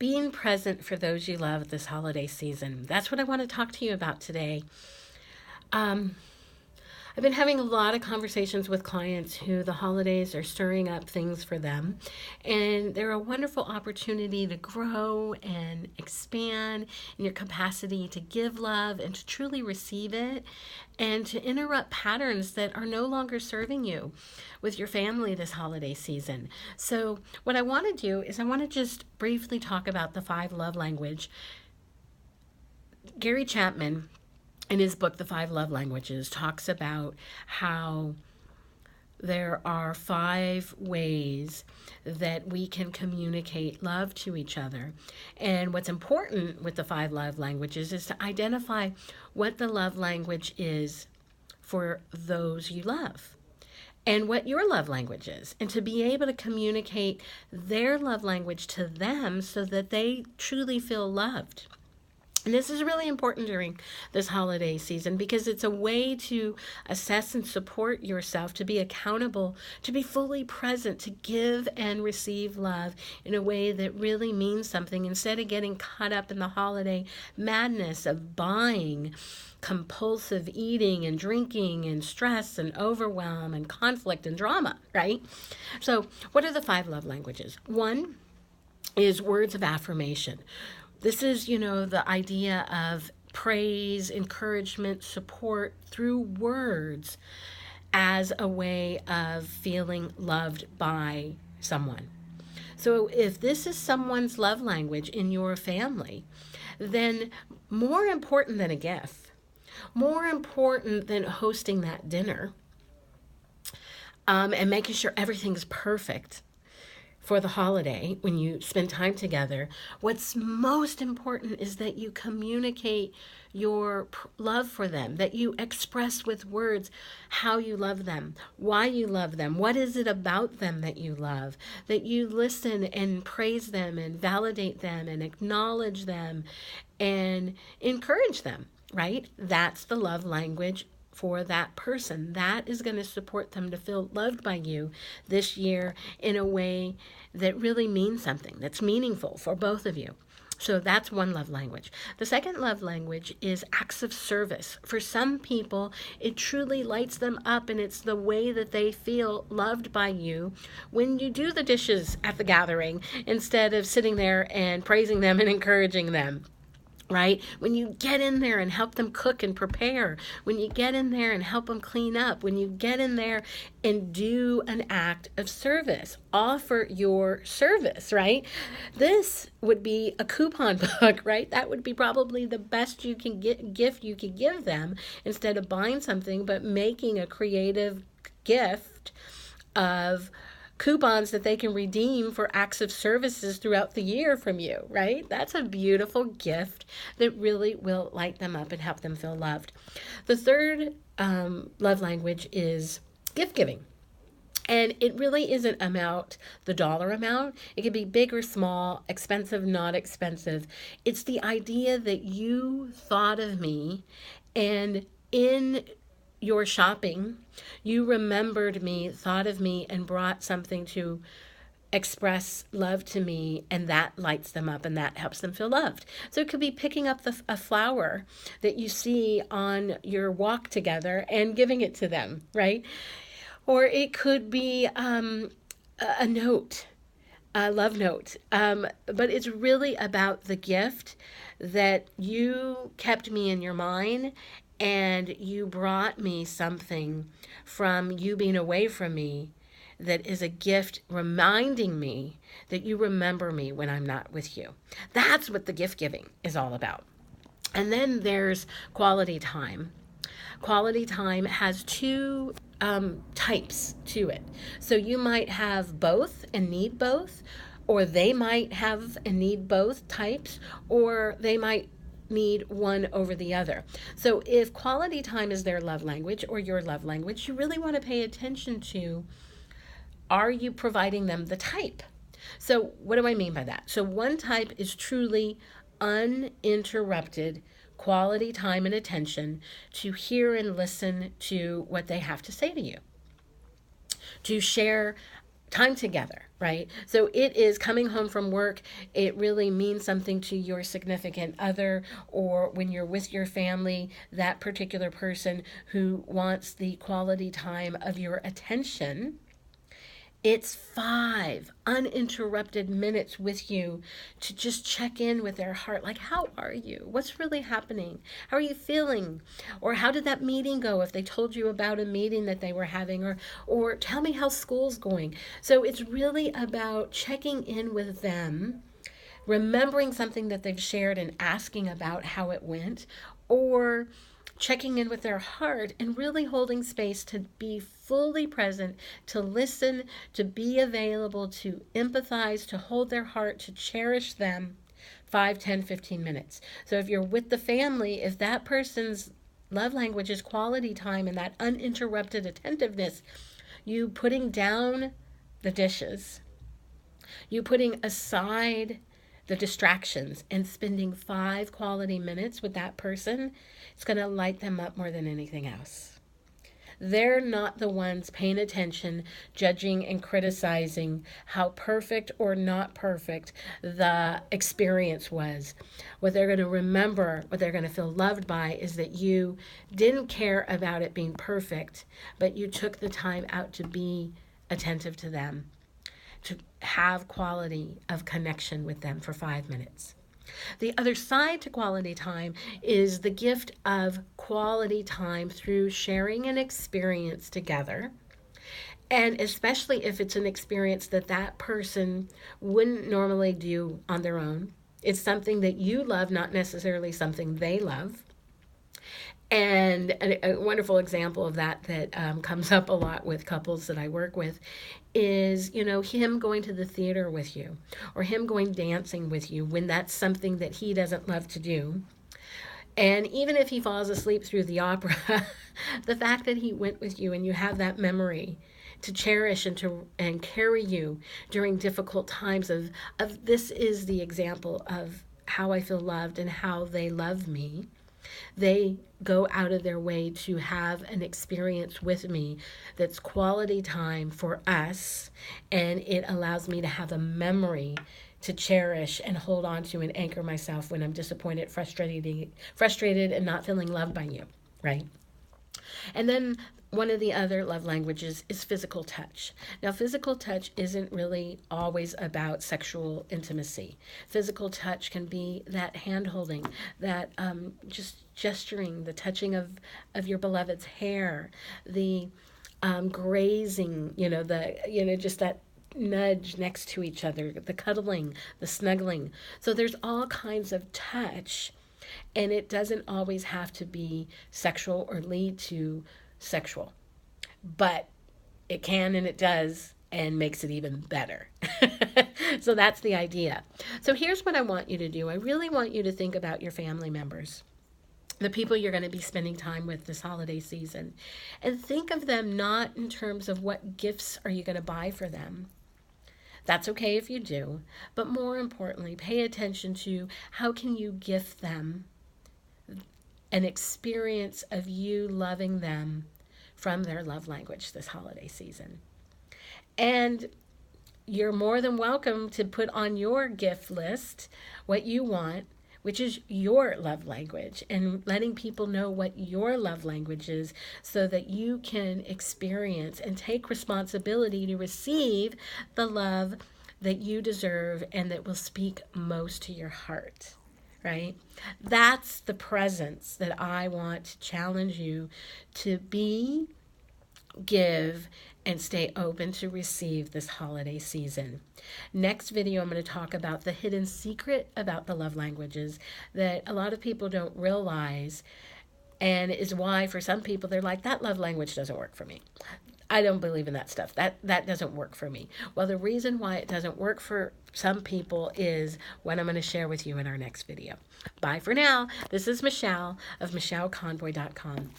being present for those you love this holiday season. That's what I want to talk to you about today. Um, I've been having a lot of conversations with clients who the holidays are stirring up things for them, and they're a wonderful opportunity to grow and expand in your capacity to give love and to truly receive it, and to interrupt patterns that are no longer serving you with your family this holiday season. So, what I want to do is I want to just briefly talk about the five love language. Gary Chapman, in his book, The Five Love Languages, talks about how there are five ways that we can communicate love to each other. And what's important with the five love languages is to identify what the love language is for those you love and what your love language is, and to be able to communicate their love language to them so that they truly feel loved. And this is really important during this holiday season because it's a way to assess and support yourself, to be accountable, to be fully present, to give and receive love in a way that really means something instead of getting caught up in the holiday madness of buying, compulsive eating and drinking and stress and overwhelm and conflict and drama, right? So, what are the five love languages? One is words of affirmation. This is, the idea of praise, encouragement, support through words as a way of feeling loved by someone. So if this is someone's love language in your family, then more important than a gift, more important than hosting that dinner, and making sure everything's perfect for the holiday when you spend time together, what's most important is that you communicate your love for them, that you express with words how you love them, why you love them, what is it about them that you love, that you listen and praise them and validate them and acknowledge them and encourage them, right? That's the love language for that person. That is going to support them to feel loved by you this year in a way that really means something, that's meaningful for both of you. So that's one love language. The second love language is acts of service. For some people, it truly lights them up, and it's the way that they feel loved by you when you do the dishes at the gathering instead of sitting there and praising them and encouraging them. Right? When you get in there and help them cook and prepare, when you get in there and help them clean up, when you get in there and do an act of service, offer your service, right? This would be a coupon book, right? That would be probably the best you can gift you could give them instead of buying something, but making a creative gift of coupons that they can redeem for acts of services throughout the year from you, right? That's a beautiful gift that really will light them up and help them feel loved. The third love language is gift giving. And it really isn't about the dollar amount. It can be big or small, expensive, not expensive. It's the idea that you thought of me, and in your shopping, you remembered me, thought of me, and brought something to express love to me, and that lights them up and that helps them feel loved. So it could be picking up a flower that you see on your walk together and giving it to them, right? Or it could be a note, a love note. But it's really about the gift that you kept me in your mind and you brought me something from you being away from me that is a gift reminding me that you remember me when I'm not with you. That's what the gift giving is all about. And then there's quality time. Quality time has two types to it. So you might have both and need both, or they might have and need both types, or they might need one over the other. So if quality time is their love language or your love language, you really want to pay attention to, are you providing them the type? So what do I mean by that? So one type is truly uninterrupted quality time and attention to hear and listen to what they have to say to you, to share time together, right? So it is coming home from work. It really means something to your significant other, or when you're with your family, that particular person who wants the quality time of your attention. It's 5 uninterrupted minutes with you to just check in with their heart. Like, how are you? What's really happening? How are you feeling? Or how did that meeting go if they told you about a meeting that they were having? Or tell me how school's going. So it's really about checking in with them, remembering something that they've shared and asking about how it went, or checking in with their heart and really holding space to be fully present, to listen, to be available, to empathize, to hold their heart, to cherish them. 5, 10, 15 minutes. So if you're with the family, if that person's love language is quality time and that uninterrupted attentiveness, you putting down the dishes, you putting aside the distractions and spending 5 quality minutes with that person, it's going to light them up more than anything else. They're not the ones paying attention, judging, and criticizing how perfect or not perfect the experience was. What they're going to remember, what they're going to feel loved by, is that you didn't care about it being perfect, but you took the time out to be attentive to them, to have quality of connection with them for 5 minutes. The other side to quality time is the gift of quality time through sharing an experience together. And especially if it's an experience that that person wouldn't normally do on their own. It's something that you love, not necessarily something they love. And a wonderful example of that comes up a lot with couples that I work with is, him going to the theater with you, or him going dancing with you when that's something that he doesn't love to do. And even if he falls asleep through the opera, the fact that he went with you and you have that memory to cherish and carry you during difficult times of this is the example of how I feel loved and how they love me. They go out of their way to have an experience with me that's quality time for us, and it allows me to have a memory to cherish and hold on to and anchor myself when I'm disappointed, frustrated, and not feeling loved by you, right? And then one of the other love languages is physical touch. Now, physical touch isn't really always about sexual intimacy. Physical touch can be that hand holding, that just gesturing, the touching of your beloved's hair, the grazing, just that nudge next to each other, the cuddling, the snuggling. So there's all kinds of touch, and it doesn't always have to be sexual or lead to sexual, but it can and it does, and makes it even better. So that's the idea. So here's what I want you to do. I really want you to think about your family members, the people you're going to be spending time with this holiday season, and think of them not in terms of what gifts are you going to buy for them. That's okay if you do, but more importantly, pay attention to how can you gift them an experience of you loving them from their love language this holiday season. And you're more than welcome to put on your gift list what you want, which is your love language, and letting people know what your love language is so that you can experience and take responsibility to receive the love that you deserve and that will speak most to your heart. Right? That's the presence that I want to challenge you to be, give, and stay open to receive this holiday season. Next video, I'm going to talk about the hidden secret about the love languages that a lot of people don't realize, and is why for some people they're like, that love language doesn't work for me. I don't believe in that stuff. That doesn't work for me. Well, the reason why it doesn't work for some people is what I'm going to share with you in our next video. Bye for now. This is Michelle of MichelleConvoy.com.